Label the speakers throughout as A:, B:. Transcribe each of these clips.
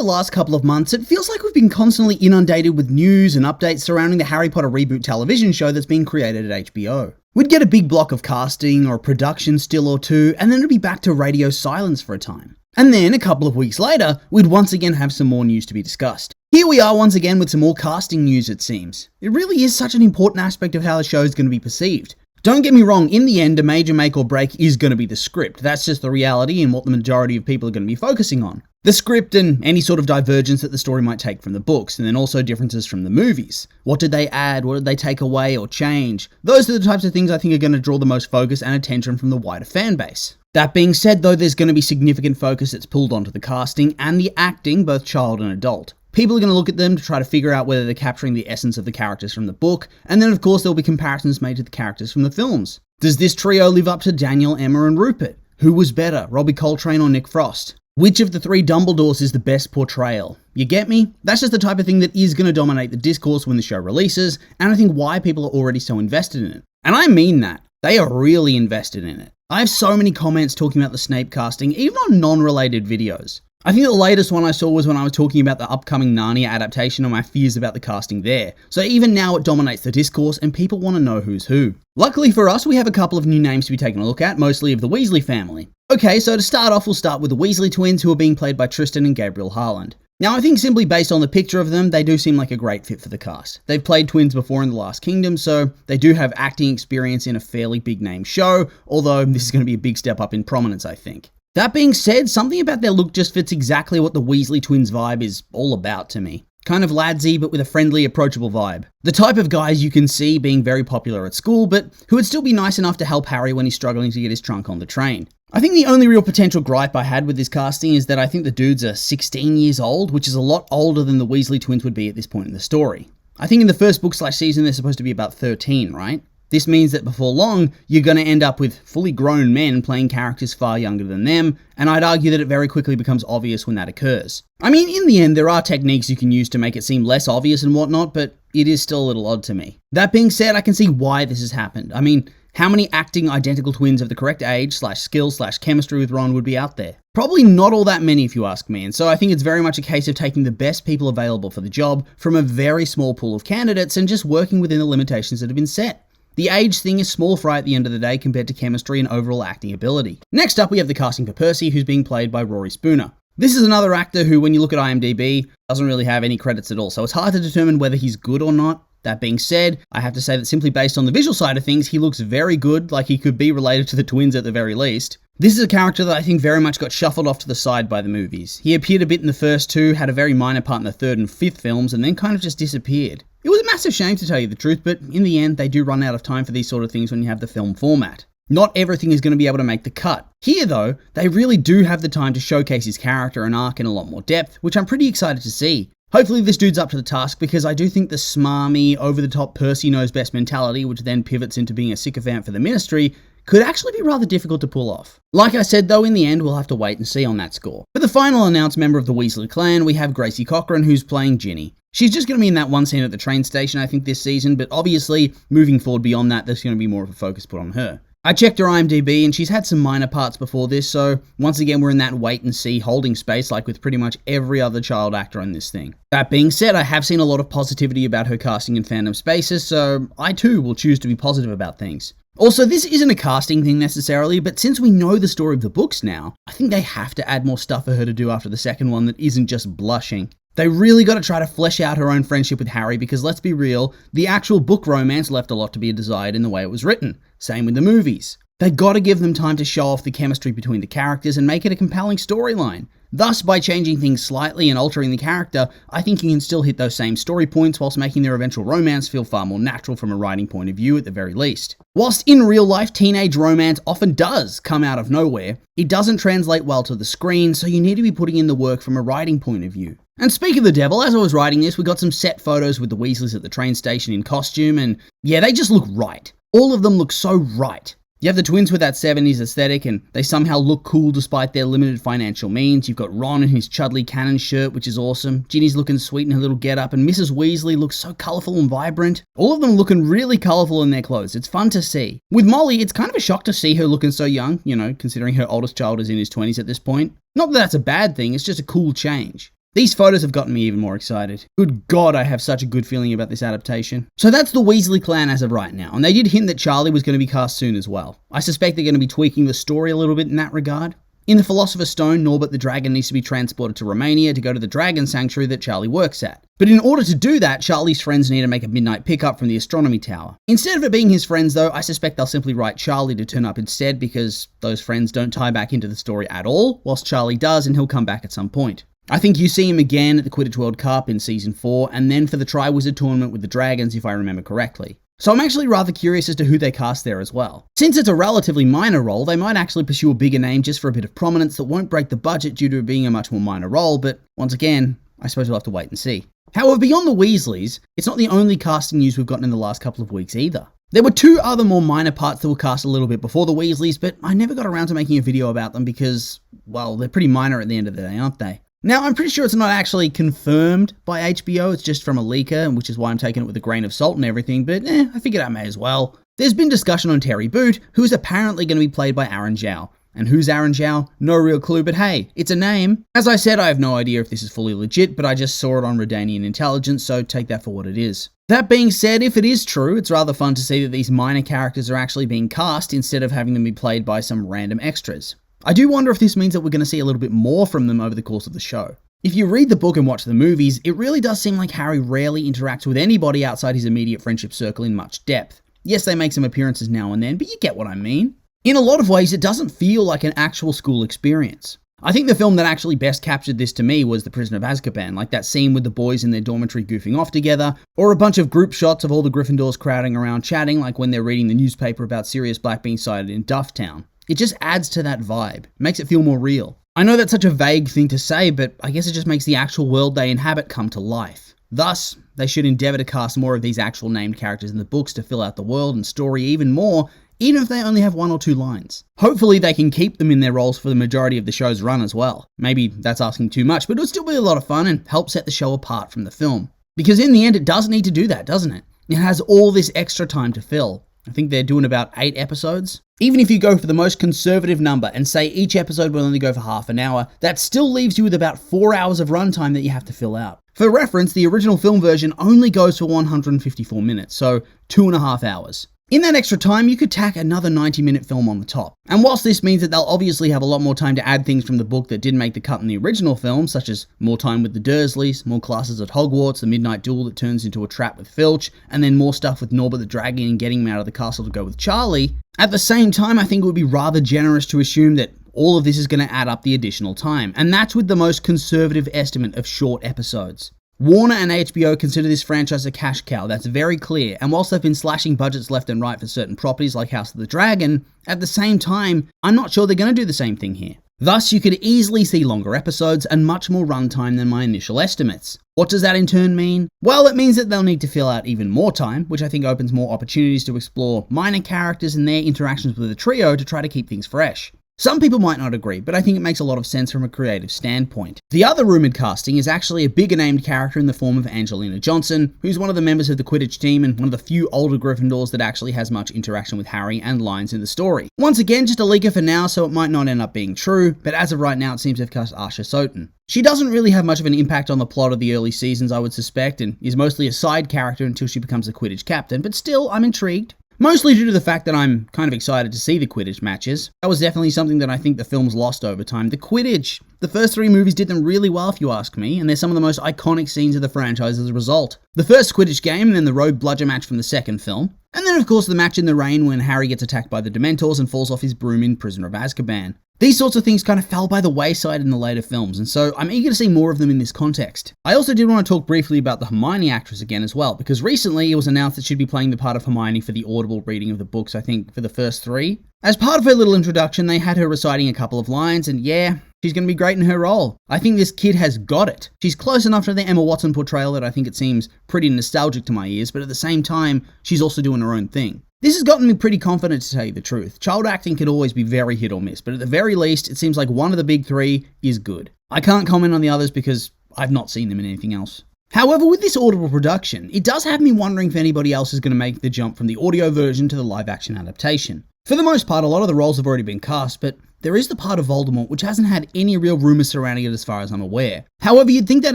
A: the last couple of months, it feels like we've been constantly inundated with news and updates surrounding the Harry Potter reboot television show that's being created at HBO. We'd get a big block of casting or a production still or two, and then it'd be back to radio silence for a time. And then, a couple of weeks later, we'd once again have some more news to be discussed. Here we are once again with some more casting news, it seems. It really is such an important aspect of how the show is going to be perceived. Don't get me wrong, in the end, a major make or break is going to be the script. That's just the reality and what the majority of people are going to be focusing on. The script and any sort of divergence that the story might take from the books, and then also differences from the movies. What did they add? What did they take away or change? Those are the types of things I think are going to draw the most focus and attention from the wider fan base. That being said, though, there's going to be significant focus that's pulled onto the casting and the acting, both child and adult. People are going to look at them to try to figure out whether they're capturing the essence of the characters from the book, and then of course there'll be comparisons made to the characters from the films. Does this trio live up to Daniel, Emma and Rupert? Who was better, Robbie Coltrane or Nick Frost? Which of the three Dumbledores is the best portrayal? You get me? That's just the type of thing that is going to dominate the discourse when the show releases, and I think why people are already so invested in it. And I mean that. They are really invested in it. I have so many comments talking about the Snape casting, even on non-related videos. I think the latest one I saw was when I was talking about the upcoming Narnia adaptation and my fears about the casting there. So even now it dominates the discourse and people want to know who's who. Luckily for us, we have a couple of new names to be taking a look at, mostly of the Weasley family. Okay, so to start off, we'll start with the Weasley twins who are being played by Tristan and Gabriel Harland. Now I think simply based on the picture of them, they do seem like a great fit for the cast. They've played twins before in The Last Kingdom, so they do have acting experience in a fairly big name show, although this is going to be a big step up in prominence, I think. That being said, something about their look just fits exactly what the Weasley twins vibe is all about to me. Kind of ladsy, but with a friendly, approachable vibe. The type of guys you can see being very popular at school, but who would still be nice enough to help Harry when he's struggling to get his trunk on the train. I think the only real potential gripe I had with this casting is that I think the dudes are 16 years old, which is a lot older than the Weasley twins would be at this point in the story. I think in the first book/season they're supposed to be about 13, right? This means that before long, you're going to end up with fully grown men playing characters far younger than them, and I'd argue that it very quickly becomes obvious when that occurs. I mean, in the end, there are techniques you can use to make it seem less obvious and whatnot, but it is still a little odd to me. That being said, I can see why this has happened. I mean, how many acting identical twins of the correct age/skill/chemistry with Ron would be out there? Probably not all that many if you ask me, and so I think it's very much a case of taking the best people available for the job from a very small pool of candidates and just working within the limitations that have been set. The age thing is small fry at the end of the day compared to chemistry and overall acting ability. Next up, we have the casting for Percy, who's being played by Rory Spooner. This is another actor who, when you look at IMDb, doesn't really have any credits at all, so it's hard to determine whether he's good or not. That being said, I have to say that simply based on the visual side of things, he looks very good, like he could be related to the twins at the very least. This is a character that I think very much got shuffled off to the side by the movies. He appeared a bit in the first two, had a very minor part in the third and fifth films, and then kind of just disappeared. It was a massive shame to tell you the truth, but in the end, they do run out of time for these sort of things when you have the film format. Not everything is going to be able to make the cut. Here though, they really do have the time to showcase his character and arc in a lot more depth, which I'm pretty excited to see. Hopefully this dude's up to the task, because I do think the smarmy, over-the-top Percy knows best mentality, which then pivots into being a sycophant for the Ministry, could actually be rather difficult to pull off. Like I said though, in the end we'll have to wait and see on that score. For the final announced member of the Weasley clan, we have Gracie Cochran, who's playing Ginny. She's just going to be in that one scene at the train station I think this season, but obviously, moving forward beyond that, there's going to be more of a focus put on her. I checked her IMDb and she's had some minor parts before this, so once again we're in that wait and see holding space like with pretty much every other child actor on this thing. That being said, I have seen a lot of positivity about her casting in fandom spaces, so I too will choose to be positive about things. Also, this isn't a casting thing necessarily, but since we know the story of the books now, I think they have to add more stuff for her to do after the second one that isn't just blushing. They really got to try to flesh out her own friendship with Harry because let's be real, the actual book romance left a lot to be desired in the way it was written. Same with the movies. They got to give them time to show off the chemistry between the characters and make it a compelling storyline. Thus, by changing things slightly and altering the character, I think you can still hit those same story points whilst making their eventual romance feel far more natural from a writing point of view at the very least. Whilst in real life, teenage romance often does come out of nowhere, it doesn't translate well to the screen, so you need to be putting in the work from a writing point of view. And speak of the devil, as I was writing this, we got some set photos with the Weasleys at the train station in costume, and yeah, they just look right. All of them look so right. You have the twins with that 70s aesthetic, and they somehow look cool despite their limited financial means. You've got Ron in his Chudley Cannon shirt, which is awesome. Ginny's looking sweet in her little get-up, and Mrs. Weasley looks so colourful and vibrant. All of them looking really colourful in their clothes. It's fun to see. With Molly, it's kind of a shock to see her looking so young, considering her oldest child is in his 20s at this point. Not that that's a bad thing, it's just a cool change. These photos have gotten me even more excited. Good God, I have such a good feeling about this adaptation. So that's the Weasley clan as of right now, and they did hint that Charlie was going to be cast soon as well. I suspect they're going to be tweaking the story a little bit in that regard. In the Philosopher's Stone, Norbert the Dragon needs to be transported to Romania to go to the Dragon Sanctuary that Charlie works at. But in order to do that, Charlie's friends need to make a midnight pickup from the astronomy tower. Instead of it being his friends though, I suspect they'll simply write Charlie to turn up instead because those friends don't tie back into the story at all, whilst Charlie does and he'll come back at some point. I think you see him again at the Quidditch World Cup in Season 4 and then for the Triwizard Tournament with the Dragons if I remember correctly. So I'm actually rather curious as to who they cast there as well. Since it's a relatively minor role, they might actually pursue a bigger name just for a bit of prominence that won't break the budget due to it being a much more minor role, but once again, I suppose we'll have to wait and see. However, beyond the Weasleys, it's not the only casting news we've gotten in the last couple of weeks either. There were two other more minor parts that were cast a little bit before the Weasleys, but I never got around to making a video about them because, well, they're pretty minor at the end of the day, aren't they? Now, I'm pretty sure it's not actually confirmed by HBO, it's just from a leaker, which is why I'm taking it with a grain of salt and everything, but I figured I may as well. There's been discussion on Terry Boot, who is apparently going to be played by Aaron Zhao. And who's Aaron Zhao? No real clue, but hey, it's a name. As I said, I have no idea if this is fully legit, but I just saw it on Redanian Intelligence, so take that for what it is. That being said, if it is true, it's rather fun to see that these minor characters are actually being cast instead of having them be played by some random extras. I do wonder if this means that we're going to see a little bit more from them over the course of the show. If you read the book and watch the movies, it really does seem like Harry rarely interacts with anybody outside his immediate friendship circle in much depth. Yes, they make some appearances now and then, but you get what I mean. In a lot of ways, it doesn't feel like an actual school experience. I think the film that actually best captured this to me was The Prisoner of Azkaban, like that scene with the boys in their dormitory goofing off together, or a bunch of group shots of all the Gryffindors crowding around chatting like when they're reading the newspaper about Sirius Black being sighted in Dufftown. It just adds to that vibe, makes it feel more real. I know that's such a vague thing to say, but I guess it just makes the actual world they inhabit come to life. Thus, they should endeavour to cast more of these actual named characters in the books to fill out the world and story even more, even if they only have 1 or 2 lines. Hopefully they can keep them in their roles for the majority of the show's run as well. Maybe that's asking too much, but it would still be a lot of fun and help set the show apart from the film. Because in the end, it does need to do that, doesn't it? It has all this extra time to fill. I think they're doing about 8 episodes. Even if you go for the most conservative number and say each episode will only go for half an hour, that still leaves you with about 4 hours of runtime that you have to fill out. For reference, the original film version only goes for 154 minutes, so 2.5 hours. In that extra time, you could tack another 90-minute film on the top. And whilst this means that they'll obviously have a lot more time to add things from the book that didn't make the cut in the original film, such as more time with the Dursleys, more classes at Hogwarts, the midnight duel that turns into a trap with Filch, and then more stuff with Norbert the Dragon and getting him out of the castle to go with Charlie, at the same time, I think it would be rather generous to assume that all of this is going to add up the additional time, and that's with the most conservative estimate of short episodes. Warner and HBO consider this franchise a cash cow, that's very clear, and whilst they've been slashing budgets left and right for certain properties like House of the Dragon, at the same time, I'm not sure they're going to do the same thing here. Thus, you could easily see longer episodes and much more runtime than my initial estimates. What does that in turn mean? Well, it means that they'll need to fill out even more time, which I think opens more opportunities to explore minor characters and their interactions with the trio to try to keep things fresh. Some people might not agree, but I think it makes a lot of sense from a creative standpoint. The other rumoured casting is actually a bigger named character in the form of Angelina Johnson, who's one of the members of the Quidditch team and one of the few older Gryffindors that actually has much interaction with Harry and lines in the story. Once again, just a leaker for now, so it might not end up being true, but as of right now it seems they've cast Asha Soten. She doesn't really have much of an impact on the plot of the early seasons, I would suspect, and is mostly a side character until she becomes the Quidditch captain, but still, I'm intrigued. Mostly due to the fact that I'm kind of excited to see the Quidditch matches. That was definitely something that I think the films lost over time. The Quidditch! The first 3 movies did them really well if you ask me, and they're some of the most iconic scenes of the franchise as a result. The first Quidditch game, and then the rogue bludger match from the second film. And then of course the match in the rain when Harry gets attacked by the Dementors and falls off his broom in Prisoner of Azkaban. These sorts of things kind of fell by the wayside in the later films, and so I'm eager to see more of them in this context. I also did want to talk briefly about the Hermione actress again as well, because recently it was announced that she'd be playing the part of Hermione for the Audible reading of the books, I think, for the first 3. As part of her little introduction, they had her reciting a couple of lines, and yeah, she's going to be great in her role. I think this kid has got it. She's close enough to the Emma Watson portrayal that I think it seems pretty nostalgic to my ears, but at the same time, she's also doing her own thing. This has gotten me pretty confident, to tell you the truth. Child acting can always be very hit or miss, but at the very least, it seems like one of the big 3 is good. I can't comment on the others because I've not seen them in anything else. However, with this Audible production, it does have me wondering if anybody else is going to make the jump from the audio version to the live-action adaptation. For the most part, a lot of the roles have already been cast, but there is the part of Voldemort which hasn't had any real rumours surrounding it as far as I'm aware. However, you'd think they'd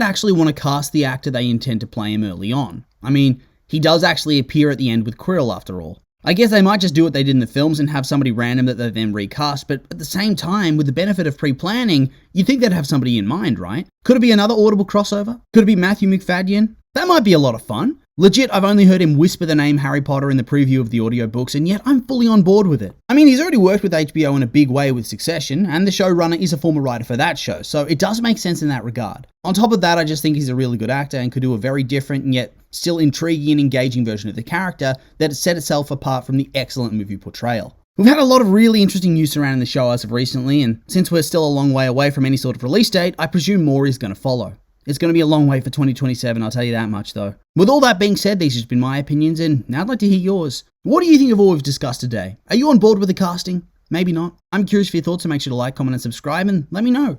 A: actually want to cast the actor they intend to play him early on. I mean, he does actually appear at the end with Quirrell after all. I guess they might just do what they did in the films and have somebody random that they then recast, but at the same time, with the benefit of pre-planning, you'd think they'd have somebody in mind, right? Could it be another Audible crossover? Could it be Matthew Macfayden? That might be a lot of fun. Legit, I've only heard him whisper the name Harry Potter in the preview of the audiobooks, and yet I'm fully on board with it. I mean, he's already worked with HBO in a big way with Succession, and the showrunner is a former writer for that show, so it does make sense in that regard. On top of that, I just think he's a really good actor and could do a very different and yet still intriguing and engaging version of the character that has set itself apart from the excellent movie portrayal. We've had a lot of really interesting news surrounding the show as of recently, and since we're still a long way away from any sort of release date, I presume more is going to follow. It's going to be a long way for 2027, I'll tell you that much though. With all that being said, these have just been my opinions, and now I'd like to hear yours. What do you think of all we've discussed today? Are you on board with the casting? Maybe not. I'm curious for your thoughts, so make sure to like, comment, and subscribe, and let me know.